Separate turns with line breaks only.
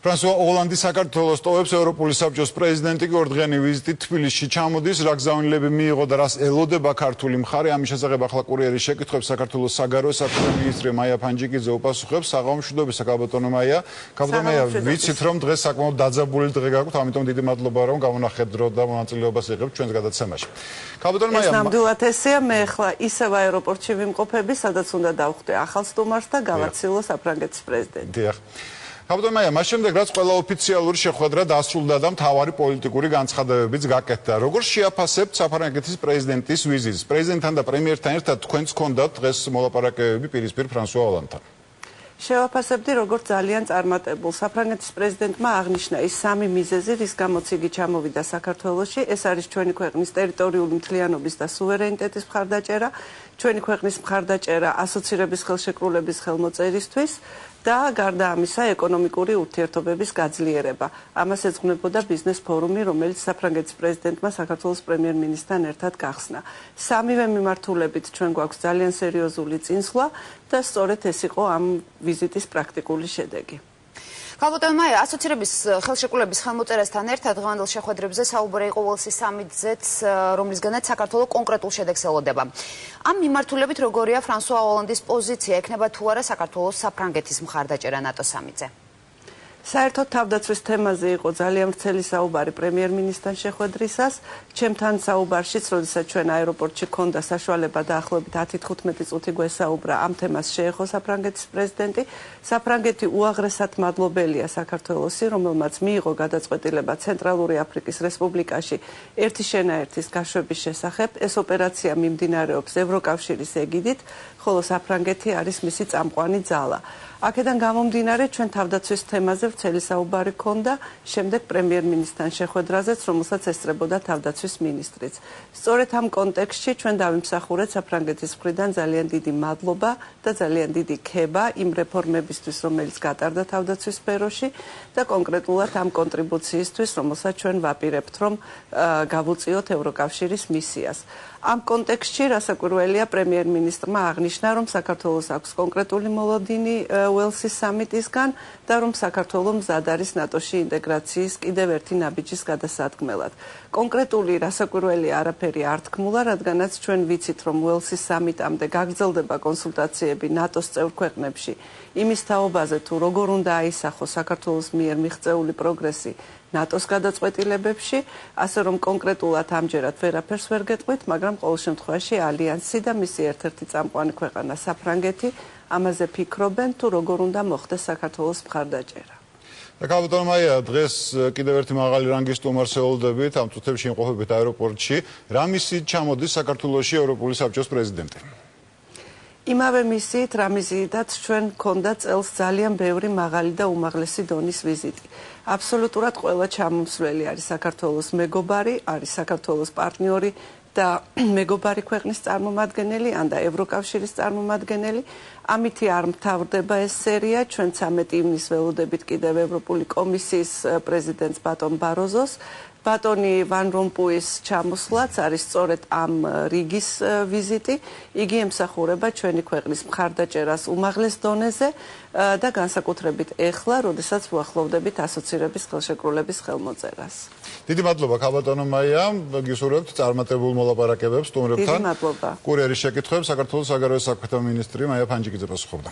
ფრანსუა ოლანდი საქართველოს ტოვებს ევროპული საბჭოს პრეზიდენტი ორდღიანი ვიზიტით თბილისში ჩამოდის, რა გზავნილები მიიღო და რას ელოდება ქართული მხარე. ამის შესახებ ახლა კურიერის შეკითხვებს საქართველოს საგარეო საქმეთა მინისტრი მაია ფანჯიკიძე უპასუხებს. საღამომშვიდობის კაბატონო მაია. კაბატონო მაია, ვიცით რომ დღეს საკმაოდ დაძაბული დღე გაქვთ, ამიტომ დიდი მადლობა რომ გამონახეთ დრო და მონაწილეობას იღებთ ჩვენს გადაცემაში. კაბატონო მაია,
ეს ნამდვილად ესეა, მე ახლა ისევ აეროპორტში ვიმყოფები, სადაც უნდა დავხვდე ახალ სტუმარს და გავაცილო საფრანგეთის პრეზიდენტი.
დიახ. კაბატონო მაია, მას შემდეგ რაც ყველა ოფიციალური შეხვედრა დასრულდა და მთავარი პოლიტიკური განცხადებებიც გაკეთდა. როგორ შეაფასებთ საფრანგეთის პრეზიდენტის ვიზიტს? პრეზიდენტთან და პრემიერთან ერთად თქვენც ჰქონდათ დღეს მოლაპარაკებები პირისპირ ფრანსუა ოლანდთან.
შევაფასებდი როგორც ძალიან წარმატებულ. საფრანგეთის პრეზიდენტმა აღნიშნა ის სამი მიზეზი, რის გამოც იგი ჩამოვიდა საქართველოში. ეს არის ჩვენი ქვეყნის ტერიტორიული მთლიანობის და სუვერენიტეტის მხარდაჭერა, ჩვენი ქვეყნის მხარდაჭერა ასოცირების ხელშეკრულების ხელმოწერისთვის და გარდა ამისა ეკონომიკური ურთიერთობების გაძლიერება. ამას ეძღვნებოდა ბიზნეს ფორუმი, რომელიც საფრანგეთის პრეზიდენტმა საქართველოს პრემიერ-მინისტრთან ერთად გახსნა. სამივე მიმართულებით ჩვენ გვაქვს ძალიან სერიოზული წინსვლა და სწორედ ეს იყო ამ ვიზიტის პრაქტიკული შედეგი.
კაბატონო მაია, ასოცირების ხელშეკრულების ხელმოწერასთან ერთად დღევანდელ შეხვედრებზე საუბარი იყო უელსის სამიტზეც, რომლისგანაც საქართველოს კონკრეტულ შედეგს ელოდება. ამ მიმართულებით როგორია ფრანსუა ოლანდის პოზიცია, ექნება თუ არა საქართველოს საფრანგეთის მხარდაჭერა ნატო სამიტზე?
საერთოდ თავდაცვის თემაზე იყო ძალიან ვრცელი საუბარი პრემიერ-მინისტრთან შეხვედრისას. ჩემთან საუბარშიც, როდესაც ჩვენ აეროპორტში გქონდა საშუალება დაახლოებით 10-15 წუთი გვესაუბრა, ამ თემას შეეხო საფრანგეთის პრეზიდენტი. საფრანგეთი უაღრესად მადლობელია საქართველოსი, რომელმაც მიიღო გადაწყვეტილება ცენტრალური აფრიკის რესპუბლიკაში ერთი შენაერთის გაშვების შესახებ. ეს ოპერაცია მიმდინარეობს ევროკავშირის ეგიდით, ხოლო საფრანგეთი არის მისი წამყვანი ძალა. აქედან გამომდინარე ჩვენ თავდაცვის თემაზე ვრცელი საუბარი ჰქონდა, შემდეგ პრემიერ-მინისტრთან შეხვედრაზეც, რომელსაც ესწრებოდა თავდაცვის მინისტრიც. სწორედ ამ კონტექსტში ჩვენ დავიმსახურეთ საფრანგეთის მხრიდან ძალიან დიდი მადლობა და ძალიან დიდი ქება იმ რეფორმებისთვის, რომელიც გატარდა თავდაცვის სფეროში და კონკრეტულად ამ კონტრიბუციისთვის, რომელსაც ჩვენ ვაპირებთ, რომ გავუწიოთ ევროკავშირის მისიას. ამ კონტექსტში რასაკვირველია პრემიერ-მინისტრმა აღნიშნა, რომ საქართველოს აქვს კონკრეტული მოლოდინი უელსის სამიტისგან და რომ საქართველო მზად არის ნატოში ინტეგრაციის კიდევ ერთი ნაბიჯის გადასადგმელად. კონკრეტული რასაკვირველია არაფერი არ თქმულა, რადგანაც ჩვენ ვიცით, რომ უელსის სამიტამდე გაგრძელდება კონსულტაციები ნატოს წევრ ქვეყნებში იმის თაობაზე, თუ როგორ უნდა აისახოს საქართველოს მიერ მიღწეული პროგრესი ნატოს გადაწყვეტილებებში, ასე რომ კონკრეტულად ამჯერად ვერაფერს ვერ გეტყვით, მაგრამ ყოველ შემთხვევაში ალიანსი და მისი ერთ-ერთი წამყვანი ქვეყანა საფრანგეთი ამაზე ფიქრობენ, თუ როგორ უნდა მოხდეს საქართველოს მხარდაჭერა.
კაბატონო მაია, დღეს კიდევ ერთი მაღალი რანგის სტუმარს ელოდებით, ამ წუთებში იმყოფებით აეროპორტში. რა მისიით ჩამოდის საქართველოში ევროპული საბჭოს პრეზიდენტი?
იმავე მისიით, რა მიზიდაც ჩვენ გქონდა წელს ძალიან ბევრი მაღალი და უმაღლესი დონის ვიზიტი. აბსოლუტურად ყველა ჩამომსვლელი არის საქართველოს მეგობარი, არის საქართველოს პარტნიორი და მეგობარი ქვეყნის წარმომადგენელი, ან და ევროკავშირის წარმომადგენელი. ამითი არ მთავრდება ეს სერია, ჩვენ 13 ივნისს ველოდებით კიდევ ევროპული კომისიის პრეზიდენტს ბატონ ბაროზოს. ბატონი ვან რომპუის ჩამოსვლაც არის სწორედ ამ რიგის ვიზიტი. იგი ემსახურება ჩვენი ქვეყნის მხარდაჭერას უმაღლეს დონეზე და განსაკუთრებით ეხლა, როდესაც ვუახლოვდებით ასოცირების ხელშეკრულების ხელმოწერას.
დიდი მადლობა კაბატონო მაია, გისურვებთ წარმატებულ მოლაპარაკებებს სტუმრებთან.
დიდი მადლობა.
კურიერის შეკითხვებს საქართველოს საგარეო საქმეთა მინისტრი მაია ფანჯიკიძე პასუხობდა.